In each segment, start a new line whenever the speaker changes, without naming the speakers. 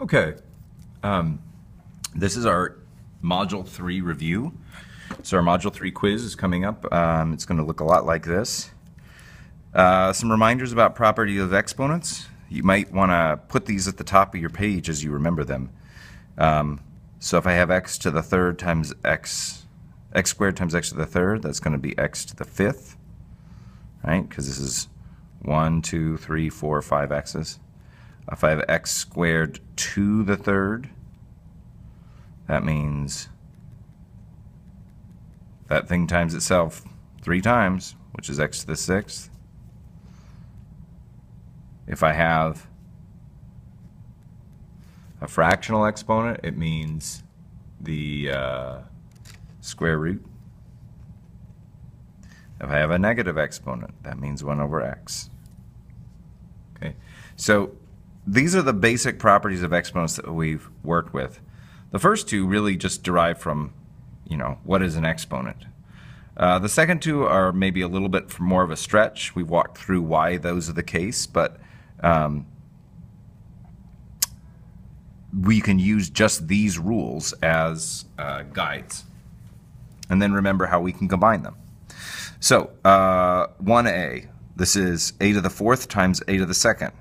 Okay, this is our Module 3 review. So our Module 3 quiz is coming up. It's going to look a lot like this. Some reminders about property of exponents. You might want to put these at the top of your page as you remember them. So if I have x to the third times x squared times x to the third, that's going to be x to the fifth, right? Because this is 1, 2, 3, 4, 5 x's. If I have x squared to the third, that means that thing times itself 3 times, which is x to the sixth. If I have a fractional exponent, it means the square root. If I have a negative exponent, that means 1 over x. Okay, so these are the basic properties of exponents that we've worked with. The first two really just derive from, what is an exponent. The second two are maybe a little bit more of a stretch. We've walked through why those are the case, but we can use just these rules as guides. And then remember how we can combine them. So 1a, this is a to the fourth times a to the second.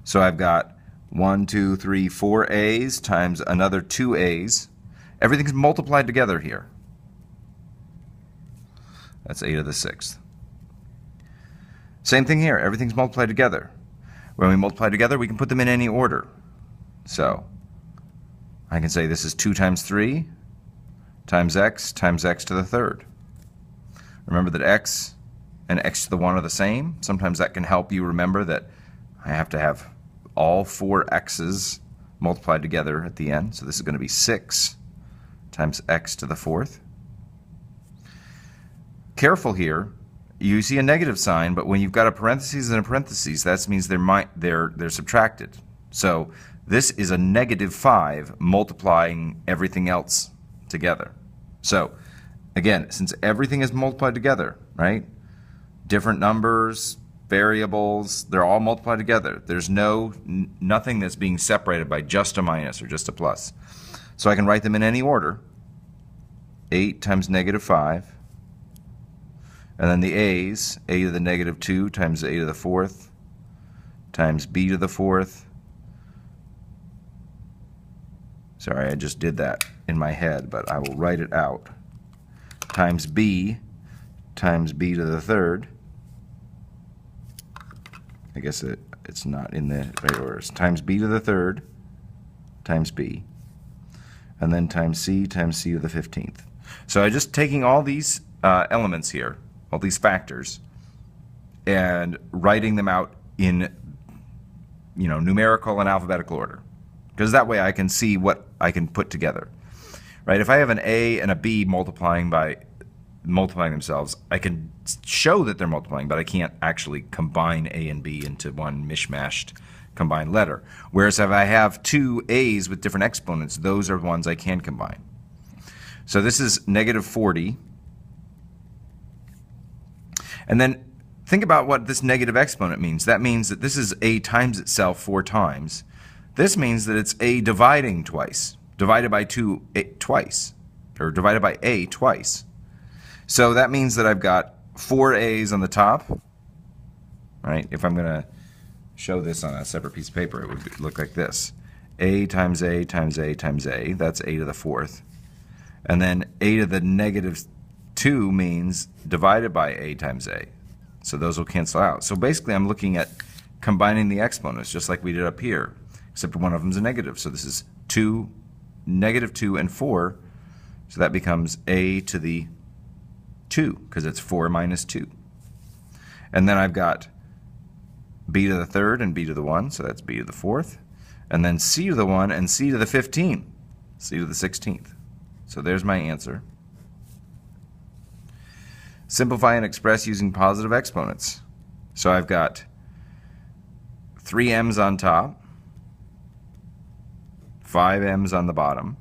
So I've got 1, 2, 3, 4 a's times another 2 a's. Everything's multiplied together here. That's a to the sixth. Same thing here. Everything's multiplied together. When we multiply together, we can put them in any order. So I can say this is 2 times 3 times x to the third. Remember that x and x to the 1 are the same. Sometimes that can help you remember that I have to have all 4 x's multiplied together at the end. So this is going to be 6 times x to the fourth. Careful here. You see a negative sign, but when you've got a parentheses and a parentheses, that means they're subtracted. So this is a negative 5 multiplying everything else together. So again, since everything is multiplied together, right? Different numbers, variables, they're all multiplied together. There's nothing that's being separated by just a minus or just a plus. So I can write them in any order. 8 times negative 5. And then the a's, a to the negative 2 times a to the fourth times b to the fourth. Sorry, I just did that in my head, but I will write it out. Times b to the third. I guess it's not in the right order. It's times b to the third times b. And then times c to the 15th. So I'm just taking all these elements here, all these factors, and writing them out in numerical and alphabetical order, because that way I can see what I can put together, right? If I have an a and a b multiplying themselves, I can show that they're multiplying, but I can't actually combine a and b into one mishmashed combined letter. Whereas if I have 2 a's with different exponents, those are ones I can combine. So this is negative 40. And then think about what this negative exponent means. That means that this is a times itself 4 times. This means that it's a dividing twice, divided by 2 twice, or divided by a twice. So that means that I've got 4 a's on the top, right? If I'm going to show this on a separate piece of paper, it would look like this. A times a times a times a, that's a to the fourth. And then a to the negative 2 means divided by a times a. So those will cancel out. So basically I'm looking at combining the exponents just like we did up here, except one of them is a negative. So this is 2, negative 2, and 4. So that becomes a to the 2, because it's 4 minus 2. And then I've got b to the third and b to the 1, so that's b to the fourth. And then c to the 1 and c to the 15, c to the 16th. So there's my answer. Simplify and express using positive exponents. So I've got 3 m's on top, 5 m's on the bottom.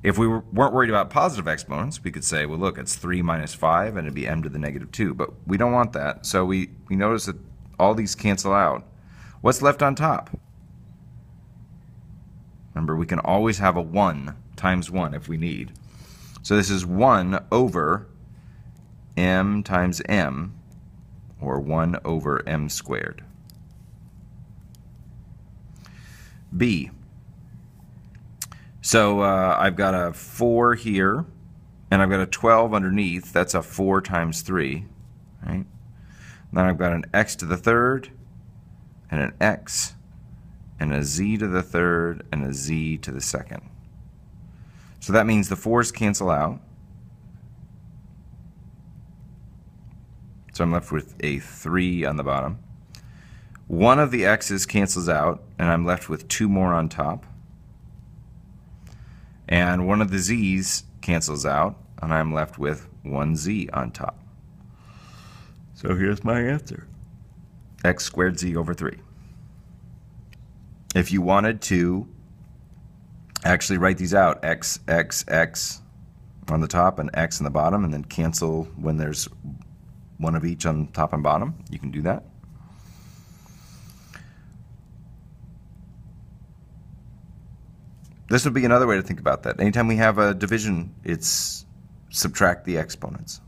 If we weren't worried about positive exponents, we could say, well, look, it's 3 minus 5, and it'd be m to the negative 2. But we don't want that, so we notice that all these cancel out. What's left on top? Remember, we can always have a 1 times 1 if we need. So this is 1 over m times m, or 1 over m squared. B. So I've got a 4 here, and I've got a 12 underneath. That's a 4 times 3, right? Then I've got an x to the third, and an x, and a z to the third, and a z to the second. So that means the 4's cancel out. So I'm left with a 3 on the bottom. One of the x's cancels out, and I'm left with 2 more on top. And one of the z's cancels out, and I'm left with 1z on top. So here's my answer. X squared z over 3. If you wanted to actually write these out, x, x, x on the top and x on the bottom, and then cancel when there's one of each on top and bottom, you can do that. This would be another way to think about that. Anytime we have a division, it's subtract the exponents.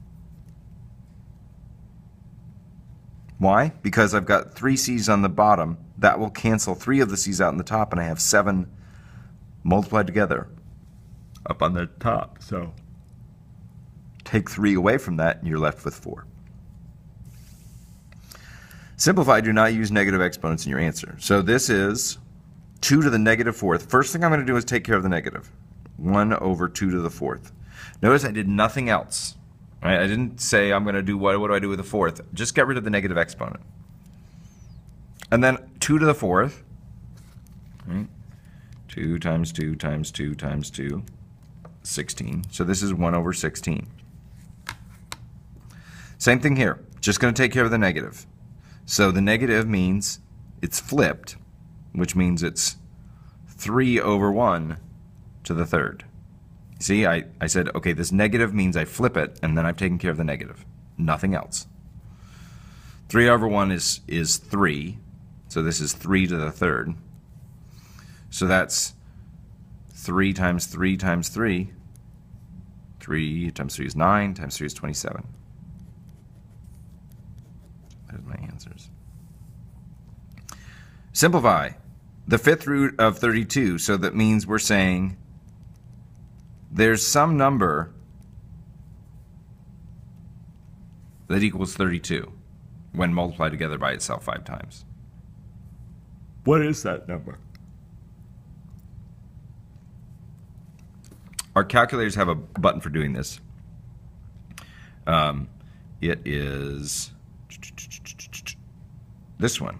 Why? Because I've got 3 c's on the bottom. That will cancel 3 of the c's out on the top, and I have 7 multiplied together up on the top. So take 3 away from that, and you're left with 4. Simplify, do not use negative exponents in your answer. So this is 2 to the negative 4th. First thing I'm going to do is take care of the negative. 1 over 2 to the 4th. Notice I did nothing else. Right? I didn't say I'm going to do what do I do with the 4th. Just get rid of the negative exponent. And then 2 to the 4th. Right? 2 times 2 times 2 times 2, 16. So this is 1 over 16. Same thing here. Just going to take care of the negative. So the negative means it's flipped, which means it's 3 over 1 to the 3rd. See, I said, okay, this negative means I flip it, and then I've taken care of the negative. Nothing else. 3 over 1 is 3, so this is 3 to the 3rd. So that's 3 times 3 times 3. 3 times 3 is 9, times 3 is 27. There's my answers. Simplify. The 5th root of 32, so that means we're saying there's some number that equals 32 when multiplied together by itself 5 times. What is that number? Our calculators have a button for doing this. It is this one.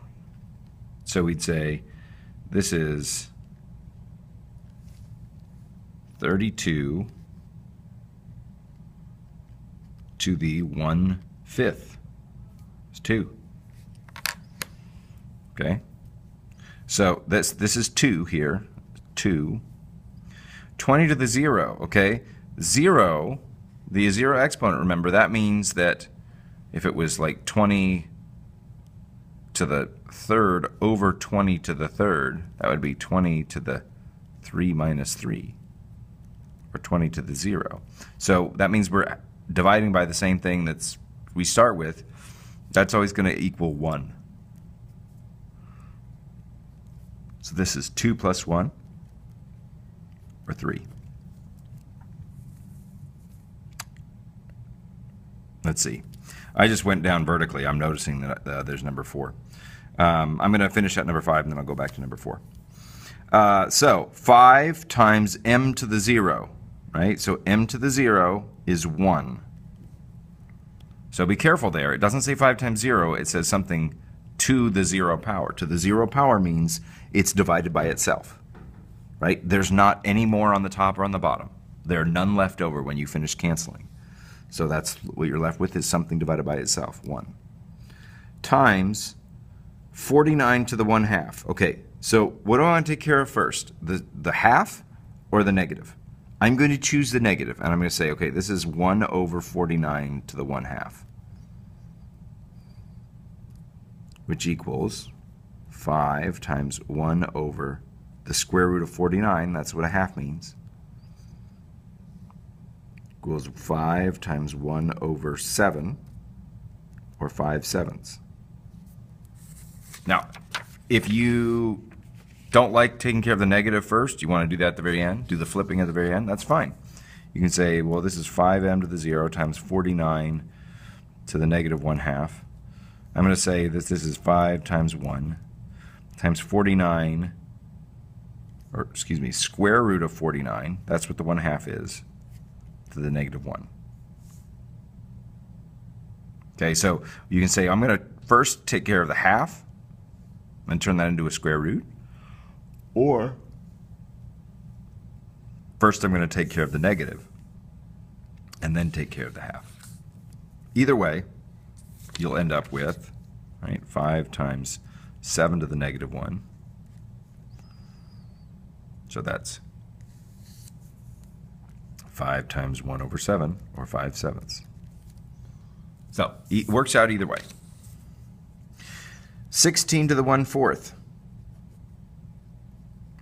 So we'd say this is 32 to the 1/5. It's 2. Okay? So this is 2 here. 2. 20 to the 0, okay? 0, the 0 exponent, remember, that means that if it was like 20 to the 3rd over 20 to the 3rd, that would be 20 to the 3 minus 3, or 20 to the 0. So that means we're dividing by the same thing that's we start with. That's always going to equal 1. So this is 2 plus 1, or 3. Let's see. I just went down vertically. I'm noticing that there's number 4. I'm going to finish at number 5, and then I'll go back to number 4. So 5 times m to the 0, right? So m to the 0 is 1. So be careful there. It doesn't say 5 times 0. It says something to the 0 power. To the 0 power means it's divided by itself, right? There's not any more on the top or on the bottom. There are none left over when you finish canceling. So that's what you're left with, is something divided by itself, 1. Times 49 to the 1/2. Okay, so what do I want to take care of first? The half or the negative? I'm going to choose the negative, and I'm going to say, okay, this is 1 over 49 to the 1/2, which equals 5 times 1 over the square root of 49, that's what a half means, equals 5 times 1 over 7, or 5/7. Now, if you don't like taking care of the negative first, you want to do that at the very end, do the flipping at the very end, that's fine. You can say, well, this is 5m to the 0 times 49 to the negative 1/2. I'm going to say that this is 5 times 1 times 49, or excuse me, square root of 49, that's what the 1/2 is, to the negative 1. Okay, so you can say, I'm going to first take care of the half and turn that into a square root, or first I'm going to take care of the negative and then take care of the half. Either way, you'll end up with, right, 5 times 7 to the negative 1. So that's 5 times 1 over 7, or 5/7. So it works out either way. 16 to the 1/4.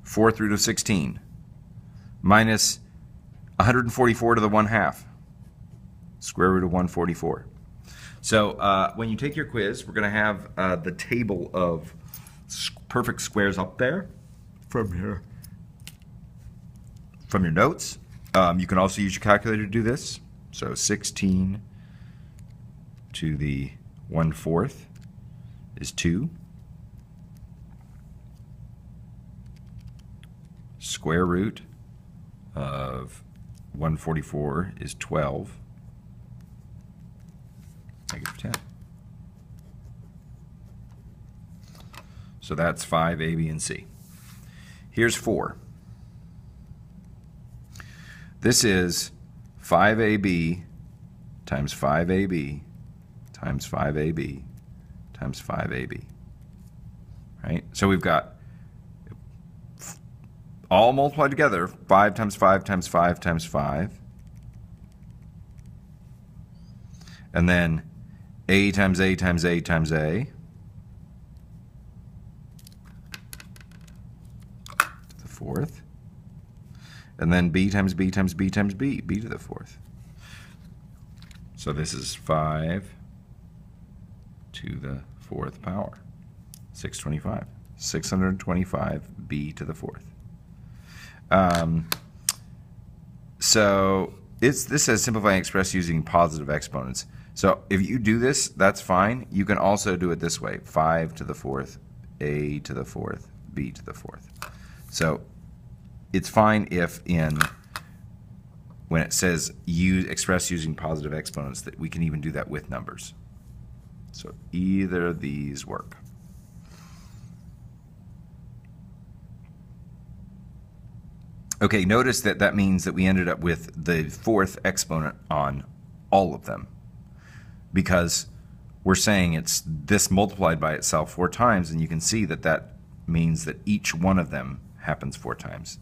4th root of 16. Minus 144 to the 1/2. Square root of 144. So when you take your quiz, we're going to have the table of perfect squares up there from here. From your notes. You can also use your calculator to do this. So 16 to the 1/4 is 2. Square root of 144 is 12. Negative 10. So that's 5, A, B, and C. Here's 4. This is 5AB times 5AB times 5AB times 5AB. Right? So we've got all multiplied together, 5 times 5 times 5 times 5. And then A times A times A times A. To the 4th. And then B times B times B times B, B to the 4th. So this is 5 to the 4th power. 625. 625 B to the 4th. So this says simplifying express using positive exponents. So if you do this, that's fine. You can also do it this way. 5 to the 4th, A to the 4th, B to the 4th. So it's fine if when it says express using positive exponents, that we can even do that with numbers. So either of these work. Okay, notice that means that we ended up with the 4th exponent on all of them, because we're saying it's this multiplied by itself 4 times, and you can see that means that each one of them happens 4 times.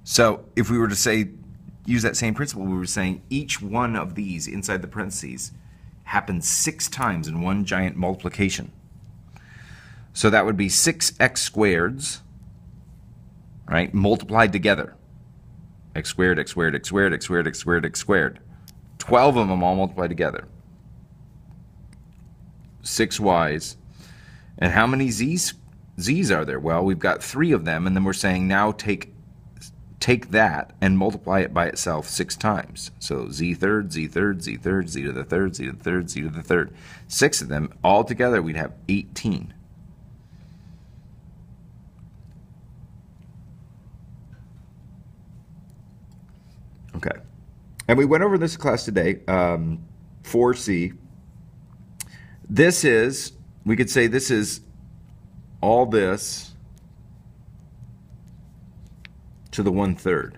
So if we were to use that same principle, we were saying each one of these inside the parentheses happens 6 times in one giant multiplication. So that would be 6x squareds, right, multiplied together. X squared, x squared, x squared, x squared, x squared, x squared. 12 of them all multiplied together. 6y's. And how many z's are there? Well, we've got 3 of them, and then we're saying now take that and multiply it by itself 6 times. So z third, z third, z third, z to the third, z to the third, z to the third. 6 of them. All together we'd have 18. Okay. And we went over this class today, 4C. This is, we could say this is all this to the 1/3.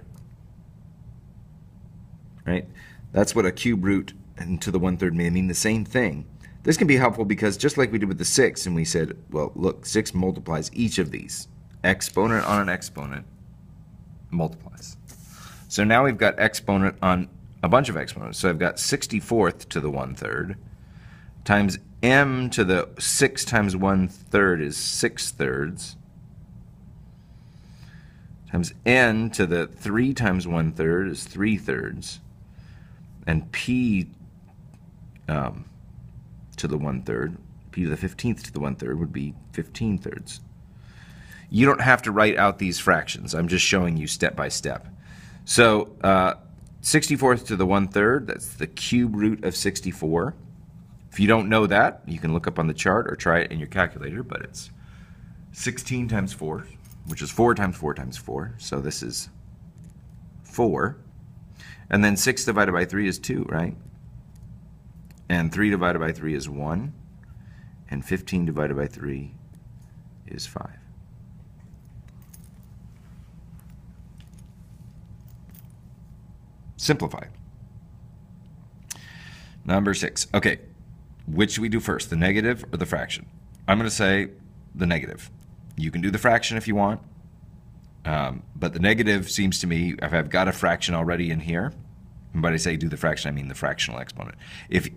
Right? That's what a cube root and to the 1/3 mean the same thing. This can be helpful because just like we did with the 6, and we said, well, look, 6 multiplies each of these. Exponent on an exponent multiplies. So now we've got exponent on a bunch of exponents. So I've got 64th to the 1/3 times m to the 6 times 1/3 is 6/3, times n to the 3 times 1/3 is 3/3, and p to the 1/3, p to the 15th to the 1/3 would be 15/3. You don't have to write out these fractions. I'm just showing you step by step. So 64th to the 1/3, that's the cube root of 64. If you don't know that, you can look up on the chart or try it in your calculator, but it's 16 times 4, which is 4 times 4 times 4. So this is 4. And then 6 divided by 3 is 2, right? And 3 divided by 3 is 1. And 15 divided by 3 is 5. Simplify. Number 6. Okay, which should we do first, the negative or the fraction? I'm going to say the negative. You can do the fraction if you want, but the negative seems to me, if I've got a fraction already in here, and when I say do the fraction, I mean the fractional exponent. If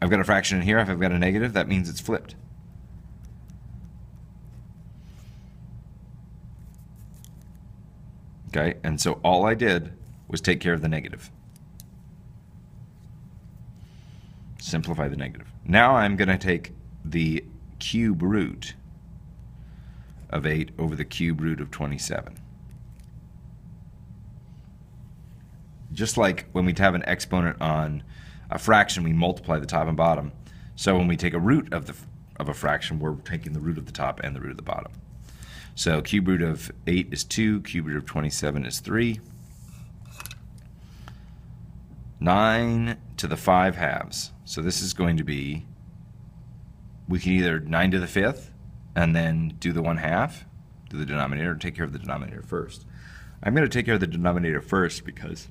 I've got a fraction in here, if I've got a negative, that means it's flipped. Okay, and so all I did was take care of the negative. Simplify the negative. Now I'm going to take the cube root of 8 over the cube root of 27. Just like when we have an exponent on a fraction, we multiply the top and bottom. So when we take a root of a fraction, we're taking the root of the top and the root of the bottom. So cube root of 8 is 2, cube root of 27 is 3. 9 to the 5 halves. So this is going to be, we can either 9 to the 5th and then do the 1/2, do the denominator, or take care of the denominator first. I'm going to take care of the denominator first because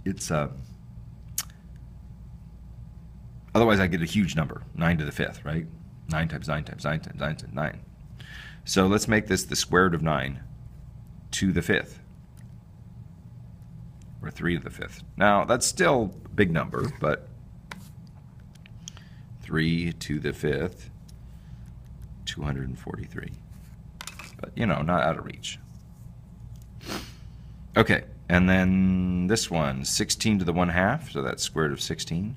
it's, otherwise I get a huge number, 9 to the 5th, right? 9 times 9 times 9 times 9 times 9. So let's make this the square root of 9 to the 5th. Or 3 to the 5th. Now, that's still a big number, but 3 to the 5th, 243. But, you know, not out of reach. Okay, and then this one, 16 to the 1/2, so that's square root of 16,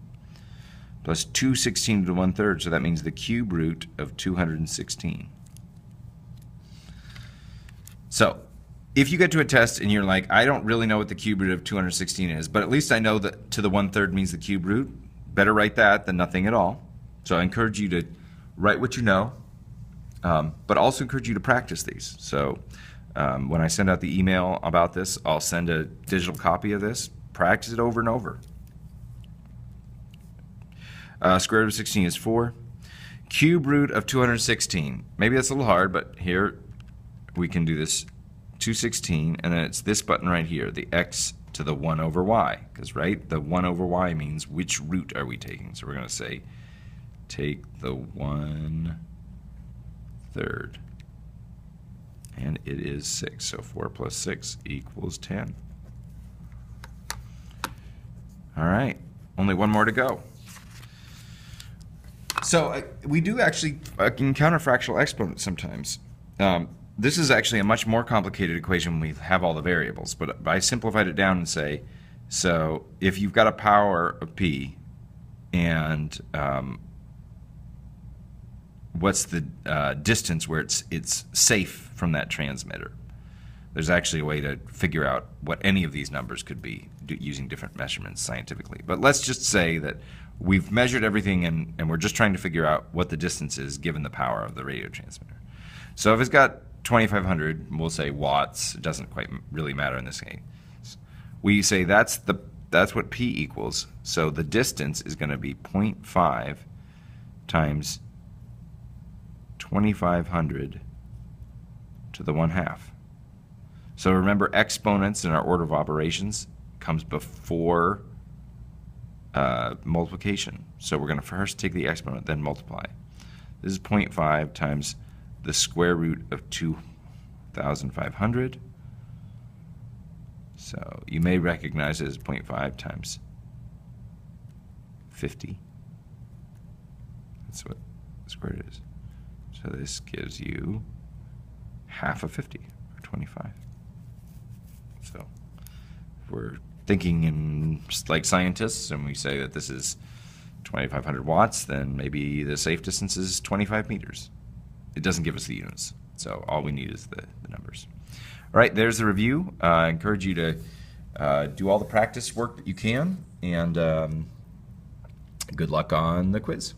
plus 216 to the 1/3, so that means the cube root of 216. So, if you get to a test and you're like, I don't really know what the cube root of 216 is, but at least I know that to the 1/3 means the cube root, better write that than nothing at all. So I encourage you to write what you know, but also encourage you to practice these. So when I send out the email about this, I'll send a digital copy of this. Practice it over and over. Square root of 16 is 4. Cube root of 216. Maybe that's a little hard, but here we can do this. 216, and then it's this button right here, the x to the 1 over y, because, right, the 1 over y means which root are we taking. So we're going to say take the 1/3, and it is 6. So 4 plus 6 equals 10. All right, only one more to go. So we do actually encounter fractional exponents sometimes. This is actually a much more complicated equation when we have all the variables, but I simplified it down and say, so if you've got a power of p, and what's the distance where it's safe from that transmitter? There's actually a way to figure out what any of these numbers could be using different measurements scientifically. But let's just say that we've measured everything and we're just trying to figure out what the distance is given the power of the radio transmitter. So if it's got 2,500, we'll say watts. It doesn't quite really matter in this case. We say that's what P equals. So the distance is going to be 0.5 times 2,500 to the 1/2. So remember, exponents in our order of operations comes before multiplication. So we're going to first take the exponent, then multiply. This is 0.5 times the square root of 2,500. So you may recognize it as 0.5 times 50. That's what the square root is. So this gives you half of 50, or 25. So if we're thinking in like scientists and we say that this is 2,500 watts, then maybe the safe distance is 25 meters. It doesn't give us the units, so all we need is the numbers. All right, there's the review. I encourage you to do all the practice work that you can, and good luck on the quiz.